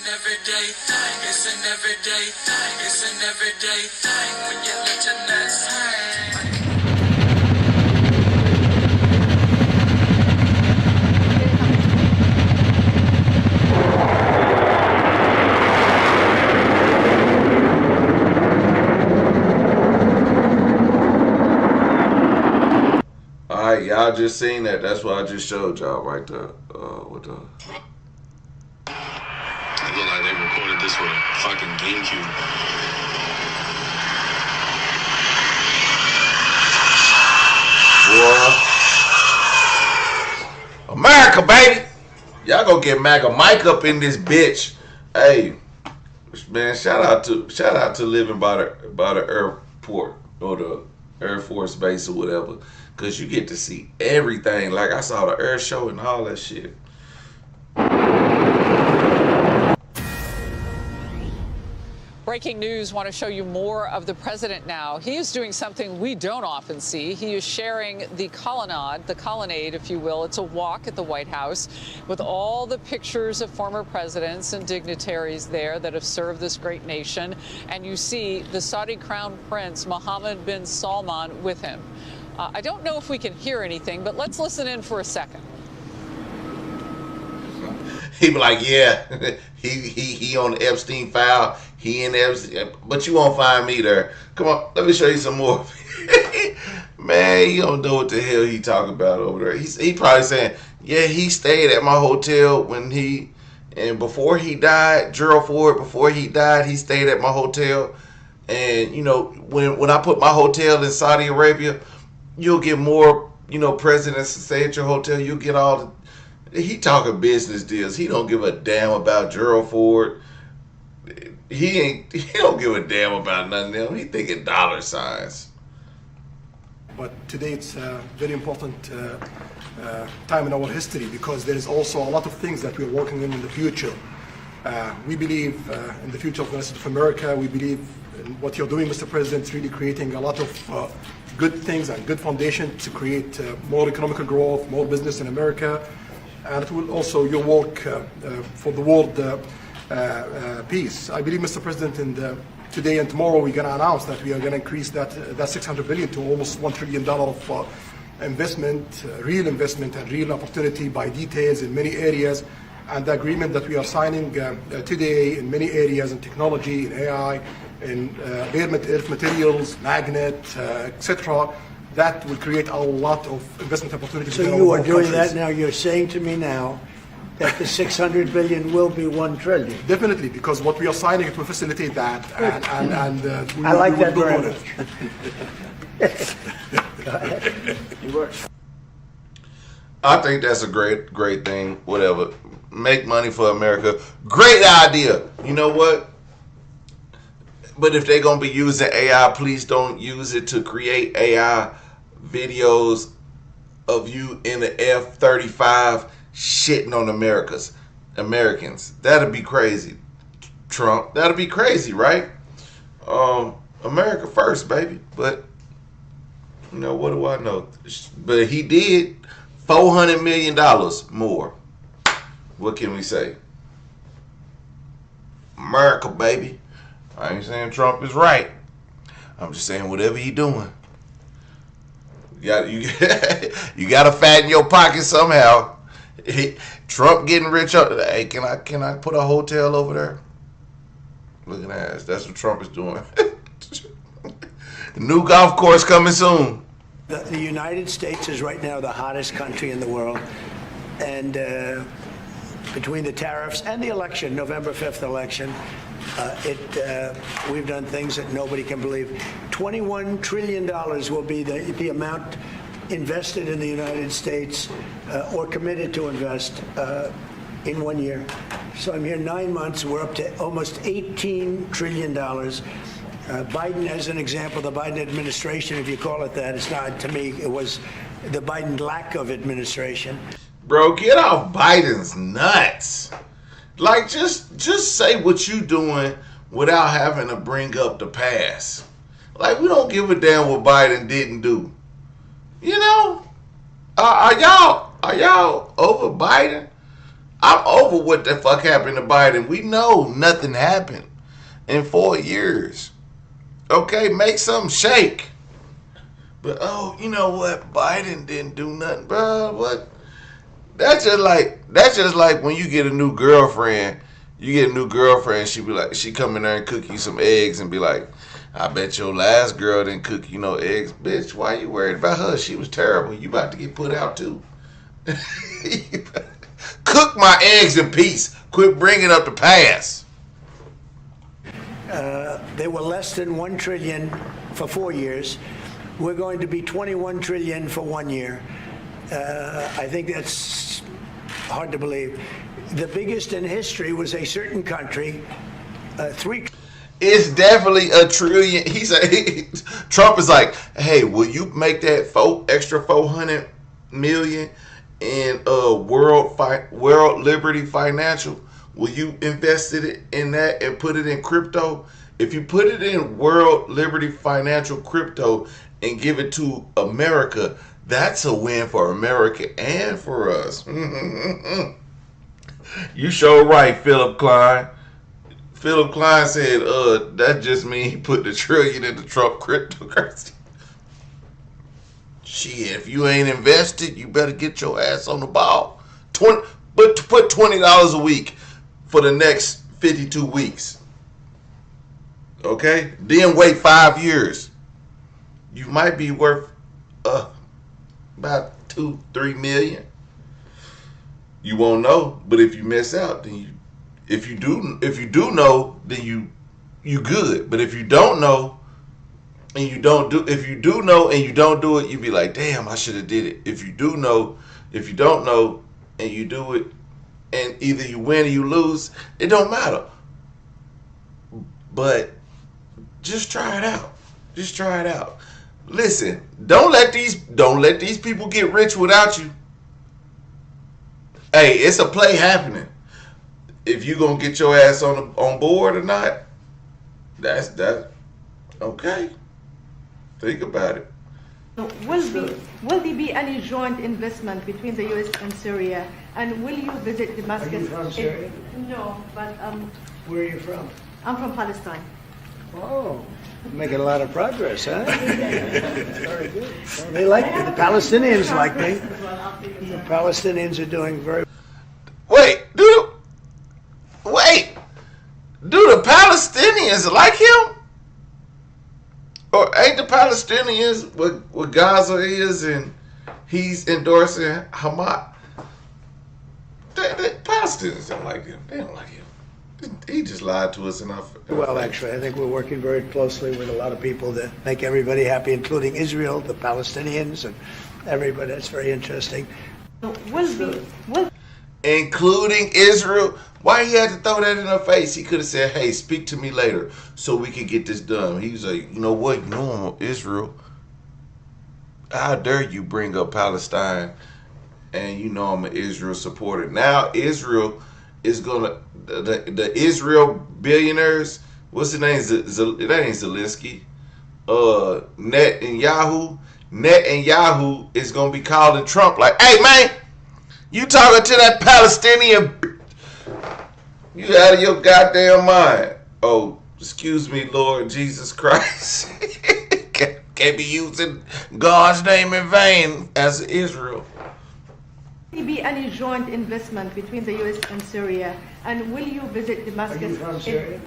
everyday thing. It's an everyday thing. It's an everyday thing when you let your nuts hang. Alright, y'all just seen that. That's what I just showed y'all right there. With the... It looked like they recorded this with a fucking GameCube. Boy. America, baby! Y'all gonna get MAGA Mike up in this bitch. Hey, man, shout out to living by the airport or the Air Force Base or whatever. Cause you get to see everything. Like I saw the air show and all that shit. Breaking news, want to show you more of the president now. He is doing something we don't often see. He is sharing the colonnade, if you will. It's a walk at the White House with all the pictures of former presidents and dignitaries there that have served this great nation. And you see the Saudi Crown Prince Mohammed bin Salman with him. I don't know if we can hear anything, but let's listen in for a second. He be like, yeah, he on the Epstein file. He in Epstein, but you won't find me there. Come on, let me show you some more. Man, you don't know what the hell he talking about over there. He probably saying, yeah, he stayed at my hotel before he died, Gerald Ford, before he died, he stayed at my hotel. And, you know, when I put my hotel in Saudi Arabia, you'll get more, you know, presidents to stay at your hotel. You'll get all the... He talking business deals. He don't give a damn about Gerald Ford. He don't give a damn about nothing else. He thinking dollar signs. But today it's a very important time in our history because there is also a lot of things that we're working in the future. We believe in the future of the United States of America. We believe in what you're doing, Mr. President, is really creating a lot of good things and good foundation to create more economic growth, more business in America. And it will also your work for the world peace. I believe, Mr. President, today and tomorrow we're going to announce that we are going to increase that $600 billion to almost $1 trillion of investment, real investment and real opportunity by details in many areas. And the agreement that we are signing today in many areas in technology, in AI, in earth materials, magnet, etc., that will create a lot of investment opportunities. So you are doing that now. You're saying to me now that the $600 billion will be $1 trillion. Definitely, because what we are signing, it will facilitate that. And I like that very much. Go ahead. I think that's a great thing. Whatever. Make money for America. Great idea. You know what? But if they're going to be using AI, please don't use it to create AI videos of you in the F-35 shitting on Americans. That'd be crazy, Trump. That'd be crazy, right? America first, baby. But, you know, what do I know? But he did $400 million more. What can we say? America, baby. I ain't saying Trump is right. I'm just saying whatever he doing. You gotta fatten your pocket somehow. Trump getting rich. Hey, can I put a hotel over there? Look at that. That's what Trump is doing. New golf course coming soon. The United States is right now the hottest country in the world, and between the tariffs and the election, November 5th election, we've done things that nobody can believe. $21 trillion will be the amount invested in the United States or committed to invest in 1 year. So I'm here 9 months. We're up to almost $18 trillion. Biden, as an example, the Biden administration, if you call it that, it's not, to me, it was the Biden lack of administration. Bro, get off Biden's nuts. Like, just say what you doing without having to bring up the past. Like, we don't give a damn what Biden didn't do. You know? Are y'all over Biden? I'm over what the fuck happened to Biden. We know nothing happened in 4 years. Okay, make something shake. But oh, you know what? Biden didn't do nothing, bro. What? That's just like when you get a new girlfriend. You get a new girlfriend, she be like, she come in there and cook you some eggs and be like, I bet your last girl didn't cook you no eggs. Bitch, why you worried about her? She was terrible. You about to get put out too. Cook my eggs in peace. Quit bringing up the past. They were less than 1 trillion for 4 years. We're going to be 21 trillion for 1 year. I think that's hard to believe. The biggest in history was a certain country, It's definitely a trillion. He said, Trump is like, hey, will you make that extra 400 million in World Liberty Financial? Will you invest it in that and put it in crypto? If you put it in World Liberty Financial crypto and give it to America, that's a win for America and for us. You sure right, Philip Klein. Philip Klein said, that just means he put the trillion into Trump cryptocurrency. Shit, if you ain't invested, you better get your ass on the ball. Put $20 a week for the next 52 weeks. Okay? Then wait 5 years. You might be worth about 2-3 million. You won't know, but if you miss out, then if you do know, then you good. But if you don't know and you don't do, if you do know and you don't do it, you be like, damn, I should have did it. If you do know, if you don't know and you do it, and either you win or you lose, it don't matter. But just try it out. Just try it out. Listen, don't let these people get rich without you. Hey, it's a play happening. If you gonna get your ass on board or not, that's okay. Think about it. Will there be any joint investment between the U.S. and Syria? And will you visit Damascus? Are you from Syria? No, but Where are you from? I'm from Palestine. Oh, making a lot of progress, huh? Very good. Well, they like me. The Palestinians like me. The Palestinians are doing very Wait, do the Palestinians like him? Or ain't the Palestinians what Gaza is and he's endorsing Hamas? The Palestinians don't like him. They don't like him. He just lied to us enough. well. Actually, I think we're working very closely with a lot of people to make everybody happy, including Israel, the Palestinians, and everybody. That's very interesting. Including Israel. Why he had to throw that in her face? He could have said, hey, speak to me later so we can get this done. He was like, you know what? You know I'm Israel. How dare you bring up Palestine and you know I'm an Israel supporter. Now Israel is going to, the Israel billionaires, what's his name? That ain't Zelensky. Netanyahu is going to be calling Trump like, hey, man, you talking to that Palestinian? You out of your goddamn mind. Oh, excuse me, Lord Jesus Christ. Can't be using God's name in vain as Israel. Will there be any joint investment between the U.S. and Syria? And will you visit Damascus? Are you from Syria?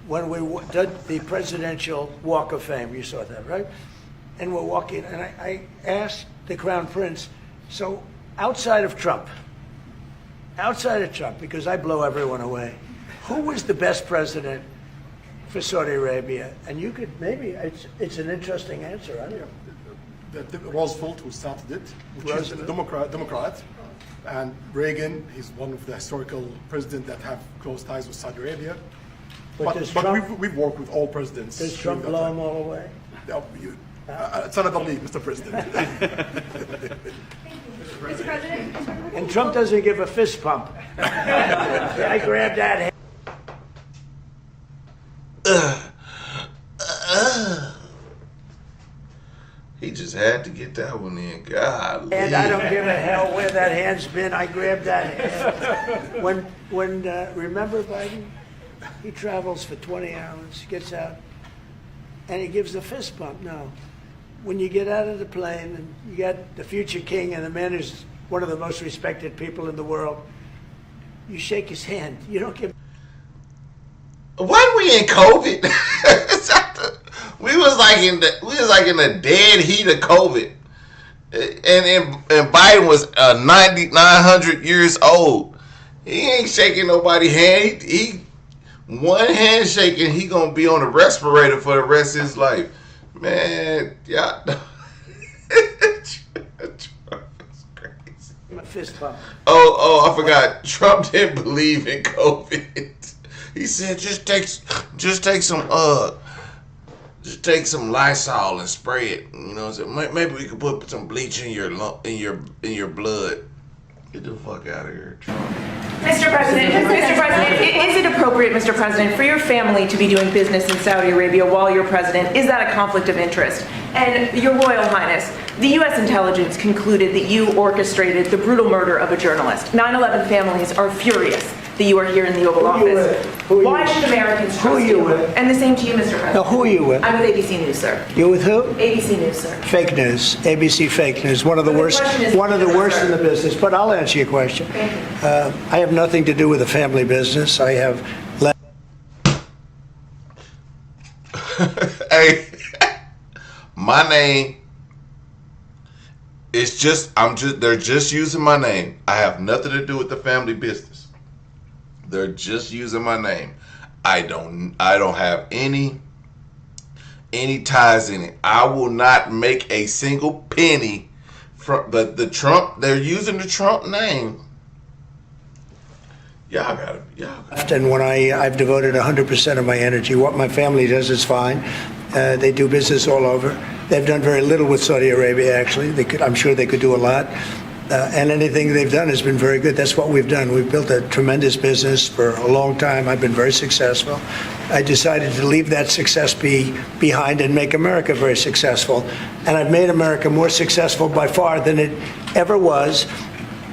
When we did the Presidential Walk of Fame, you saw that, right? And we're walking, and I asked the Crown Prince, so outside of Trump, because I blow everyone away, who was the best president for Saudi Arabia? And you could maybe, it's an interesting answer. I don't know. Roosevelt, who started it, which is a Democrat, and Reagan, he's one of the historical presidents that have close ties with Saudi Arabia. But we've worked with all presidents. Does Trump blow them all away? No, it's another league, Mr. President. Mr. President. And Trump doesn't give a fist pump. I grabbed that hand. He just had to get that one in. God. And I don't give a hell where that hand's been. I grabbed that hand. When remember Biden? He travels for 20 hours, gets out, and he gives a fist bump. No. When you get out of the plane and you got the future king and the man who's one of the most respected people in the world, you shake his hand. You don't give. Why we in COVID? we was like in the dead heat of COVID, and Biden was 900 years old. He ain't shaking nobody's hand. He one hand shaking, he gonna be on a respirator for the rest of his life. Man, yeah. Trump is crazy. A fist bump. Oh, I forgot. Trump didn't believe in COVID. He said just take some Lysol and spray it. You know, so maybe we could put some bleach in your blood. Get the fuck out of here, Trump. Mr. President, is it appropriate, Mr. President, for your family to be doing business in Saudi Arabia while you're president? Is that a conflict of interest? And Your Royal Highness, the U.S. intelligence concluded that you orchestrated the brutal murder of a journalist. 9/11 families are furious that you are here in the Oval Office. Why should Americans trust you? And the same to you, Mr. President. Now, who are you with? I'm with ABC News, sir. You're with who? ABC News, sir. Fake news. ABC fake news. One of the worst in the business. But I'll answer your question. Thank you. I have nothing to do with the family business. I have. Hey, my name is they're just using my name. I have nothing to do with the family business. They're just using my name. I don't have any ties in it. I will not make a single penny from the Trump. They're using the Trump name. Y'all got it. And when I've devoted 100% of my energy. What my family does is fine. They do business all over. They've done very little with Saudi Arabia, actually. I'm sure they could do a lot. And anything they've done has been very good. That's what we've done. We've built a tremendous business for a long time. I've been very successful. I decided to leave that success behind and make America very successful. And I've made America more successful by far than it ever was,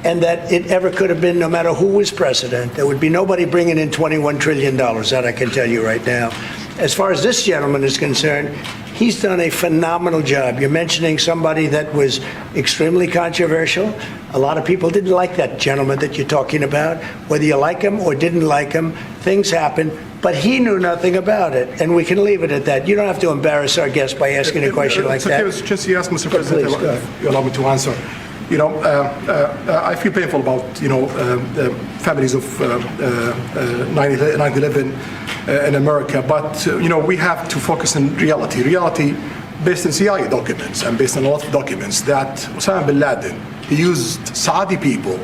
and that it ever could have been, no matter who was president. There would be nobody bringing in $21 trillion, that I can tell you right now. As far as this gentleman is concerned, he's done a phenomenal job. You're mentioning somebody that was extremely controversial. A lot of people didn't like that gentleman that you're talking about. Whether you like him or didn't like him, things happen. But he knew nothing about it, and we can leave it at that. You don't have to embarrass our guest by asking a question like that. Okay, just you ask, Mr. President, if you allow me to answer. You know, I feel painful about, the families of 9/11 in America, but, we have to focus on reality based on CIA documents and based on a lot of documents that Osama bin Laden, he used Saudi people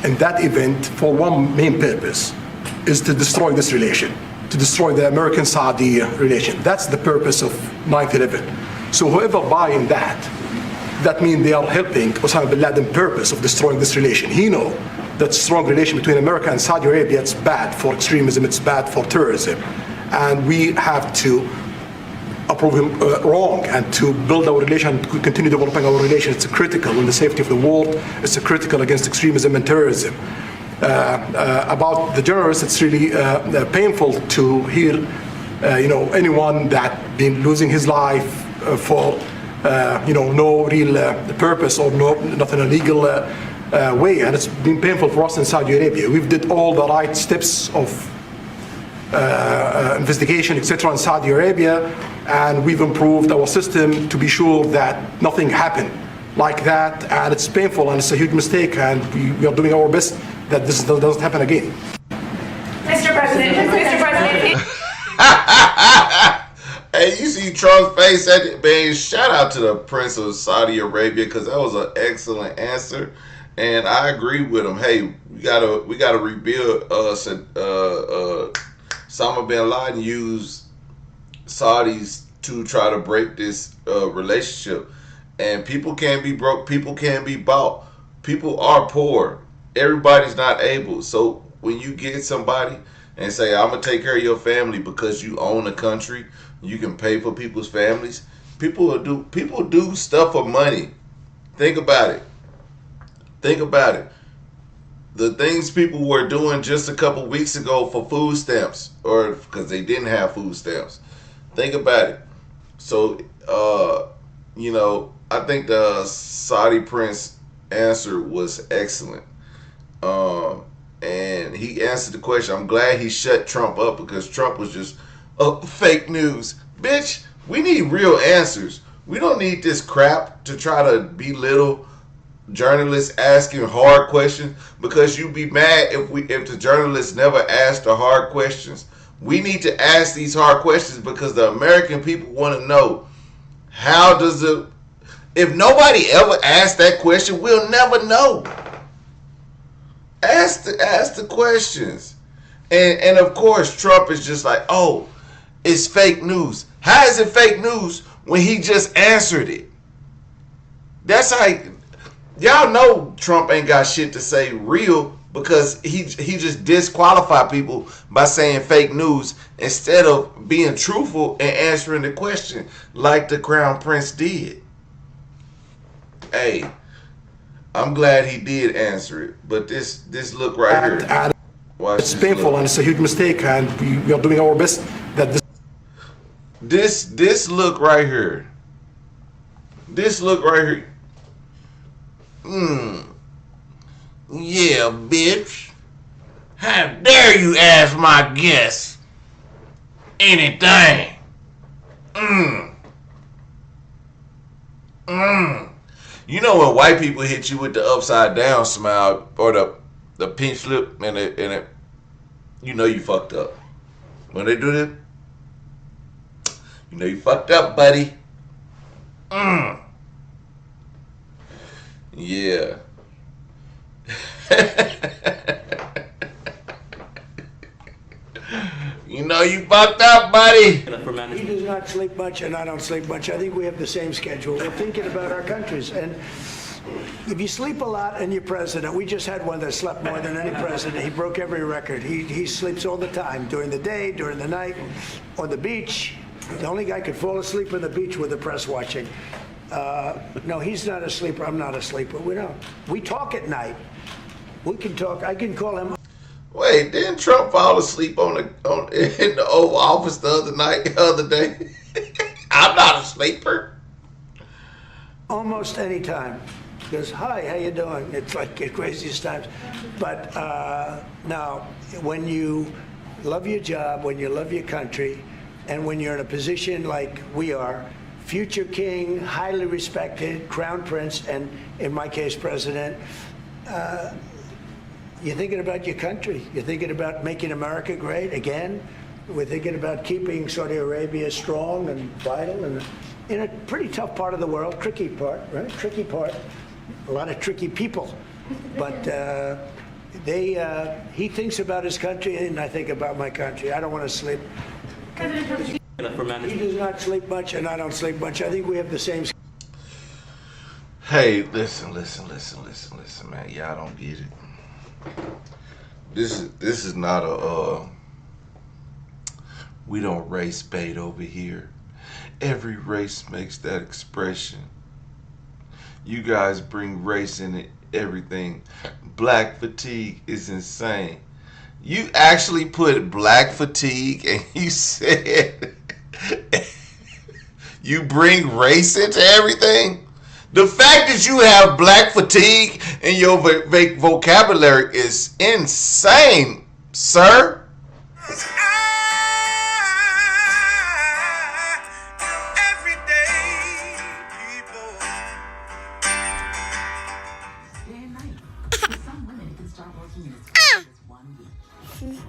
in that event for one main purpose, is to destroy this relation, to destroy the American-Saudi relation. That's the purpose of 9/11. So whoever buying that means they are helping Osama bin Laden's purpose of destroying this relation. He knows that strong relation between America and Saudi Arabia, it's bad for extremism, it's bad for terrorism. And we have to approve him wrong and to build our relation, to continue developing our relation. It's critical in the safety of the world. It's critical against extremism and terrorism. About the journalists, it's really painful to hear, anyone that been losing his life for no real purpose or not in a legal way, and it's been painful for us in Saudi Arabia. We've did all the right steps of investigation, etc. in Saudi Arabia, and we've improved our system to be sure that nothing happened like that, and it's painful and it's a huge mistake, and we are doing our best that this doesn't happen again. Mr. President. Hey, you see Trump's face at it, man. Shout out to the Prince of Saudi Arabia, because that was an excellent answer, and I agree with him. Hey, we gotta rebuild. Osama bin Laden used Saudis to try to break this relationship, and people can't be broke. People can't be bought. People are poor. Everybody's not able. So when you get somebody and say, I'm gonna take care of your family because you own a country, you can pay for people's families, People do stuff for money. Think about it. Think about it. The things people were doing just a couple weeks ago for food stamps, or because they didn't have food stamps. Think about it. So, I think the Saudi prince answer was excellent. And he answered the question. I'm glad he shut Trump up, because Trump was just fake news. Bitch, we need real answers. We don't need this crap to try to belittle journalists asking hard questions, because you'd be mad if the journalists never asked the hard questions. We need to ask these hard questions because the American people want to know, if nobody ever asked that question, we'll never know. Ask the questions. And of course Trump is just like, oh, it's fake news. How is it fake news when he just answered it? That's how y'all know Trump ain't got shit to say real, because he just disqualified people by saying fake news instead of being truthful and answering the question like the Crown Prince did. Hey, I'm glad he did answer it, but this look right here. It's painful and it's a huge mistake, and we are doing our best that this look right here. This look right here. Yeah, bitch. How dare you ask my guests anything? You know when white people hit you with the upside down smile or the pink slip and it, you know you fucked up. When they do that, you know you fucked up, buddy. Yeah. You know you fucked up, buddy. He does not sleep much, and I don't sleep much. I think we have the same schedule. We're thinking about our countries. And if you sleep a lot and you're president, we just had one that slept more than any president. He broke every record. He sleeps all the time, during the day, during the night, on the beach. The only guy could fall asleep on the beach with the press watching. No, he's not a sleeper. I'm not a sleeper. We talk at night. We can talk. I can call him. Wait, didn't Trump fall asleep in the Oval Office the other day? I'm not a sleeper. Almost any time. He goes, hi, how you doing? It's like the craziest times. But now, when you love your job, when you love your country, and when you're in a position like we are, future king, highly respected, crown prince, and in my case, president, you're thinking about your country. You're thinking about making America great again. We're thinking about keeping Saudi Arabia strong and vital, and in a pretty tough part of the world, tricky part, right? Tricky part. A lot of tricky people. But he thinks about his country, and I think about my country. I don't want to sleep. He does not sleep much, and I don't sleep much. I think we have the same. Hey, listen, man. Y'all don't get it. This is not a we don't race bait over here. Every race makes that expression. You guys bring race in it, everything. Black fatigue is insane. You actually put black fatigue and you said you bring race into everything? The fact that you have black fatigue in your vocabulary is insane, sir. Everyday people. Day and night. For some women, it can start working in as fast as 1 week.